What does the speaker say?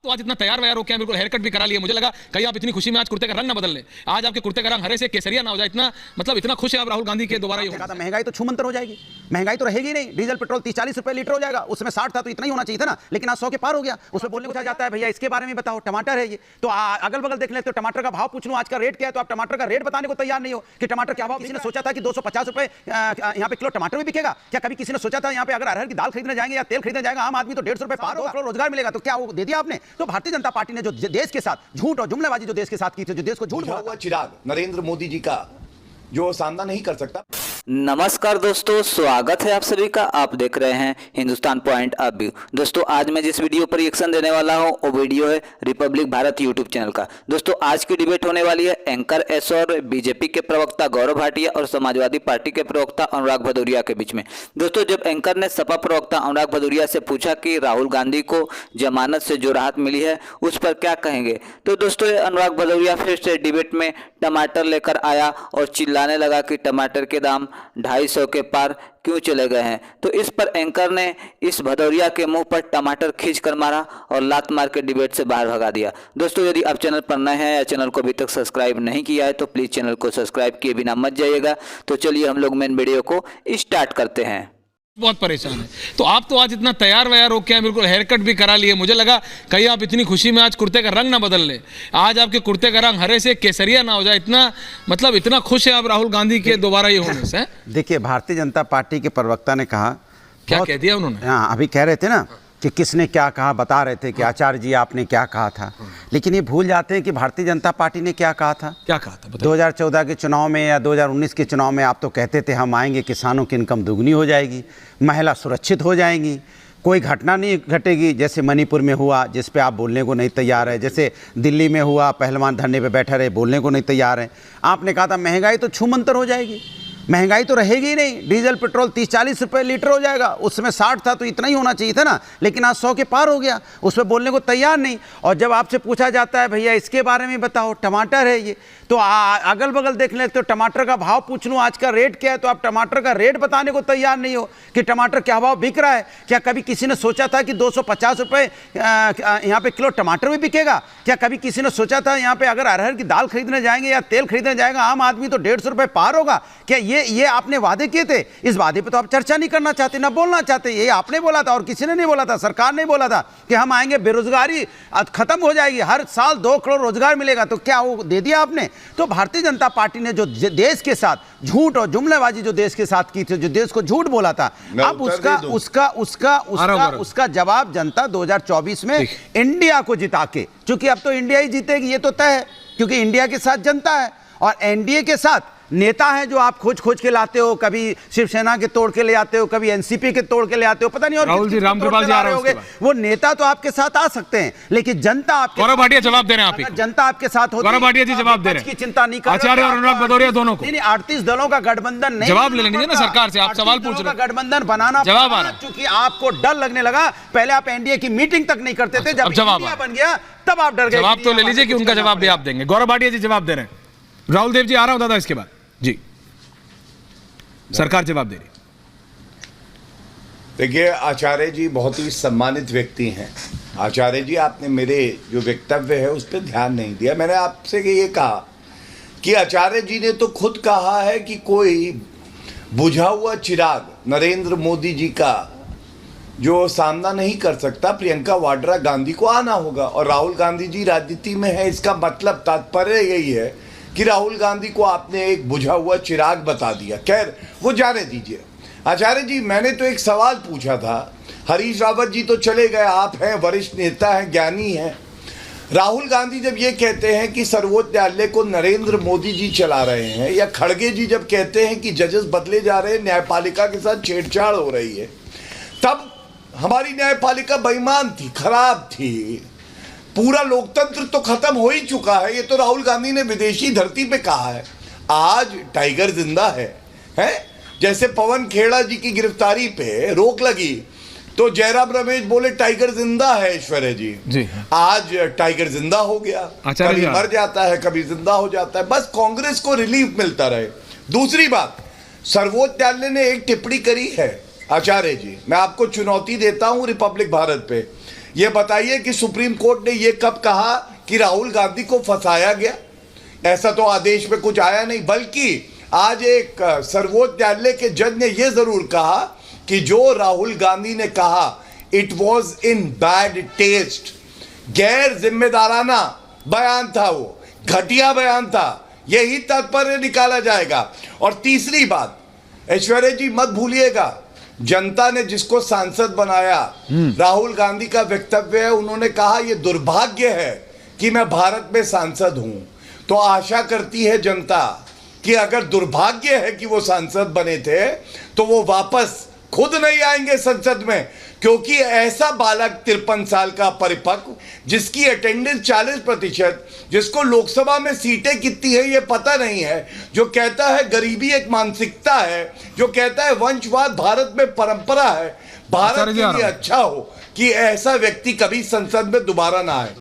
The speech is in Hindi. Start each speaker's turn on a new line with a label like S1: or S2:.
S1: तो आज इतना तैयार वैयार हो क्या, बिल्कुल हेयर कट भी करा लिया। मुझे लगा कहीं आप इतनी खुशी में आज कुर्ते का रंग ना बदल ले, आज आपके कुर्ते का रंग हरे से केसरिया ना हो जाए। इतना मतलब इतना खुश है आप राहुल गांधी के दोबारा ही हो।
S2: महंगाई तो छूमंतर हो जाएगी, महंगाई तो रहेगी नहीं। डीजल पेट्रोल 30-40 रुपए लीटर हो जाएगा, उसमें 60 था तो इतना ही होना चाहिए था ना, लेकिन आज 100 के पार हो गया। उसमें बोलने पूछा जाता है भैया इसके बारे में बताओ, टमाटर है ये तो अगल बगल देख लेते हो, टमाटर का भाव पूछ लूं आज का रेट क्या है तो आप टमाटर का रेट बताने को तैयार नहीं हो कि टमाटर क्या भाव। किसी ने सोचा था कि 250 रुपए यहाँ पे किलो टमाटर भी बिकेगा क्या? कभी किसी ने सोचा था यहाँ पे अगर अरहर की दाल खरीदने जाएंगे या तेल खरीदने जाएगा आम आदमी तो 150 रुपए पार होगा, रोजगार मिलेगा, तो क्या वो दे दिया आपने? तो भारतीय जनता पार्टी ने जो देश के साथ झूठ और जुमलेबाजी जो देश के साथ की थी, जो देश को झूठ
S3: हुआ चिराग नरेंद्र मोदी जी का जो सामना नहीं कर सकता।
S4: नमस्कार दोस्तों, स्वागत है आप सभी का। आप देख रहे हैं हिंदुस्तान पॉइंट ऑफ व्यू। दोस्तों आज मैं जिस वीडियो पर रिएक्शन देने वाला हूं वो वीडियो है रिपब्लिक भारत यूट्यूब चैनल का। दोस्तों आज की डिबेट होने वाली है एंकर एस और बीजेपी के प्रवक्ता गौरव भाटिया और समाजवादी पार्टी के प्रवक्ता अनुराग भदौरिया के बीच में। दोस्तों जब एंकर ने सपा प्रवक्ता अनुराग भदौरिया से पूछा कि राहुल गांधी को जमानत से जो राहत मिली है उस पर क्या कहेंगे, तो दोस्तों अनुराग भदौरिया फिर से डिबेट में टमाटर लेकर आया और चिल्लाने लगा कि टमाटर के दाम 250 के पार क्यों चले गए हैं। तो इस पर एंकर ने इस भदौरिया के मुंह पर टमाटर खींच कर मारा और लात मार के डिबेट से बाहर भगा दिया। दोस्तों यदि आप चैनल पर नए हैं या चैनल को अभी तक सब्सक्राइब नहीं किया है तो प्लीज़ चैनल को सब्सक्राइब किए बिना मत जाइएगा। तो चलिए हम लोग मेन वीडियो को स्टार्ट करते हैं।
S1: बहुत परेशान है तो आप तो आज इतना तैयार वैयार हो क्या, बिल्कुल हेयर कट भी करा लिए। मुझे लगा कहीं आप इतनी खुशी में आज कुर्ते का रंग ना बदल ले, आज आपके कुर्ते का रंग हरे से केसरिया ना हो जाए। इतना मतलब इतना खुश है आप राहुल गांधी के दोबारा ही होने से।
S2: देखिए भारतीय जनता पार्टी के प्रवक्ता ने कहा,
S1: क्या कह दिया उन्होंने?
S2: हाँ अभी कह रहे थे ना कि किसने क्या कहा, बता रहे थे कि आचार्य जी आपने क्या कहा था, लेकिन ये भूल जाते हैं कि भारतीय जनता पार्टी ने क्या कहा था।
S1: क्या कहा था?
S2: 2014 के चुनाव में या 2019 के चुनाव में आप तो कहते थे हम आएंगे, किसानों की इनकम दुगनी हो जाएगी, महिला सुरक्षित हो जाएंगी, कोई घटना नहीं घटेगी जैसे मणिपुर में हुआ जिस पे आप बोलने को नहीं तैयार है, जैसे दिल्ली में हुआ पहलवान धरने पे बैठा रहे बोलने को नहीं तैयार है। आपने कहा था महंगाई तो छूमंतर हो जाएगी, महंगाई तो रहेगी ही नहीं। डीजल पेट्रोल 30-40 रुपए लीटर हो जाएगा, उसमें 60 था तो इतना ही होना चाहिए था ना, लेकिन आज 100 के पार हो गया। उसमें बोलने को तैयार नहीं। और जब आपसे पूछा जाता है भैया इसके बारे में बताओ, टमाटर है ये तो अगल बगल देख लेते हो, टमाटर का भाव पूछ लूं आज का रेट क्या है तो आप टमाटर का रेट बताने को तैयार नहीं हो कि टमाटर क्या भाव बिक रहा है। क्या कभी किसी ने सोचा था कि 250 रुपए यहाँ पे किलो टमाटर भी बिकेगा क्या? कभी किसी ने सोचा था यहाँ पे अगर अरहर की दाल खरीदने जाएंगे या तेल खरीदने जाएगा आम आदमी तो 150 रुपए पार होगा क्या? ये आपने वादे किए थे, इस वादे पे तो आप चर्चा नहीं करना चाहते, ना बोलना चाहते। ये आपने बोला था और किसी ने नहीं बोला था, सरकार ने बोला था कि हम आएंगे बेरोजगारी खत्म हो जाएगी, हर साल 2 करोड़ रोजगार मिलेगा, तो क्या वो दे दिया आपने? तो भारतीय जनता पार्टी ने जो देश के साथ झूठ और जुमलेबाजी जो देश के साथ की थी, जो देश को झूठ बोला था, अब उसका जवाब जनता 2024 में इंडिया को जिता के, क्योंकि अब तो इंडिया ही जीतेगी ये तो तय है, क्योंकि इंडिया के साथ जनता है और एनडीए के साथ नेता है जो आप खोज के लाते हो, कभी शिवसेना के तोड़ के ले आते हो, कभी एनसीपी के तोड़ के ले आते हो, पता नहीं और
S1: राहुल जी रामकृपाल जी आ रहे होंगे,
S2: वो नेता तो आपके साथ आ सकते हैं लेकिन जनता आपके,
S1: गौरव भाटिया जवाब दे रहे हैं आप ही,
S2: जनता आपके साथ होती है।
S1: गौरव भाटिया जी जवाब दे रहे हैं,
S2: की चिंता नहीं कर,
S1: आचार्य और अनुराग भदौरिया दोनों को
S2: 38 दलों का गठबंधन नहीं,
S1: जवाब ले लीजिए ना सरकार से, आप सवाल पूछ रहे हैं,
S2: गठबंधन बनाना
S1: जवाब आ रहा है,
S2: क्योंकि आपको डर लगने लगा। पहले आप एनडीए की मीटिंग तक नहीं करते थे, जब
S1: जवाब
S2: बन गया तब आप डर गए।
S1: जवाब तो ले लीजिए कि उनका जवाब भी आप देंगे। गौरव भाटिया जी जवाब दे रहे हैं, राहुल देव जी आ रहा हूं दादा इसके बाद जी, सरकार जवाब दे रही।
S3: देखिए आचार्य जी बहुत ही सम्मानित व्यक्ति हैं। आचार्य जी आपने मेरे जो वक्तव्य है उस पर ध्यान नहीं दिया। मैंने आपसे ये कहा कि आचार्य जी ने तो खुद कहा है कि कोई बुझा हुआ चिराग नरेंद्र मोदी जी का जो सामना नहीं कर सकता, प्रियंका वाड्रा गांधी को आना होगा। और राहुल गांधी जी राजनीति में है, इसका मतलब तात्पर्य यही है कि राहुल गांधी को आपने एक बुझा हुआ चिराग बता दिया। खैर वो जाने दीजिए। आचार्य जी मैंने तो एक सवाल पूछा था, हरीश रावत जी तो चले गए, आप हैं वरिष्ठ नेता हैं, ज्ञानी हैं। राहुल गांधी जब ये कहते हैं कि सर्वोच्च न्यायालय को नरेंद्र मोदी जी चला रहे हैं, या खड़गे जी जब कहते हैं कि जजेस बदले जा रहे हैं, न्यायपालिका के साथ छेड़छाड़ हो रही है, तब हमारी न्यायपालिका बेईमान थी, खराब थी, पूरा लोकतंत्र तो खत्म हो ही चुका है। ये तो राहुल गांधी ने विदेशी धरती पे कहा है। आज टाइगर जिंदा है? जैसे पवन खेड़ा जी की गिरफ्तारी पे रोक लगी तो जयराम रमेश बोले टाइगर जिंदा है ऐश्वर्या जी। आज टाइगर जिंदा हो गया, कभी मर जाता है कभी जिंदा हो जाता है, बस कांग्रेस को रिलीफ मिलता रहे। दूसरी बात, सर्वोच्च न्यायालय ने एक टिप्पणी करी है आचार्य जी, मैं आपको चुनौती देता हूं रिपब्लिक भारत पे। ये बताइए कि सुप्रीम कोर्ट ने ये कब कहा कि राहुल गांधी को फंसाया गया? ऐसा तो आदेश में कुछ आया नहीं, बल्कि आज एक सर्वोच्च न्यायालय के जज ने यह जरूर कहा कि जो राहुल गांधी ने कहा it was in bad taste, गैर जिम्मेदाराना बयान था, वो घटिया बयान था, यही तात्पर्य निकाला जाएगा। और तीसरी बात, ऐश्वर्या जी मत भूलिएगा, जनता ने जिसको सांसद बनाया, राहुल गांधी का वक्तव्य है, उन्होंने कहा यह दुर्भाग्य है कि मैं भारत में सांसद हूं। तो आशा करती है जनता कि अगर दुर्भाग्य है कि वो सांसद बने थे तो वो वापस खुद नहीं आएंगे संसद में, क्योंकि ऐसा बालक 53 साल का परिपक्व जिसकी अटेंडेंस 40%, जिसको लोकसभा में सीटें कितनी है ये पता नहीं है, जो कहता है गरीबी एक मानसिकता है, जो कहता है वंशवाद भारत में परंपरा है, भारत के लिए अच्छा हो कि ऐसा व्यक्ति कभी संसद में दोबारा ना आए।